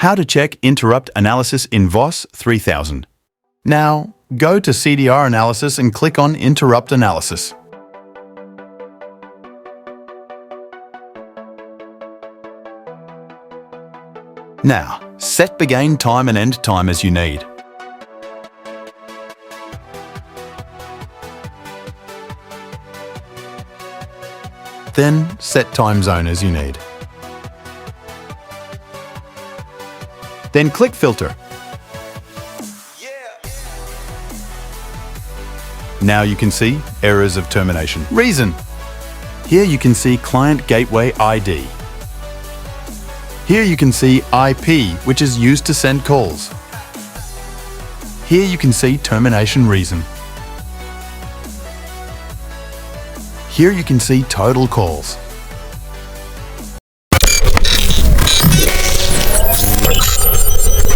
How to check interrupt analysis in VOS3000. Now, go to CDR analysis and click on interrupt analysis. Now, set begin time and end time as you need. Then, set time zone as you need. Then click Filter. Now you can see errors of termination. Reason. Here you can see Client Gateway ID. Here you can see IP, which is used to send calls. Here you can see termination reason. Here you can see total calls.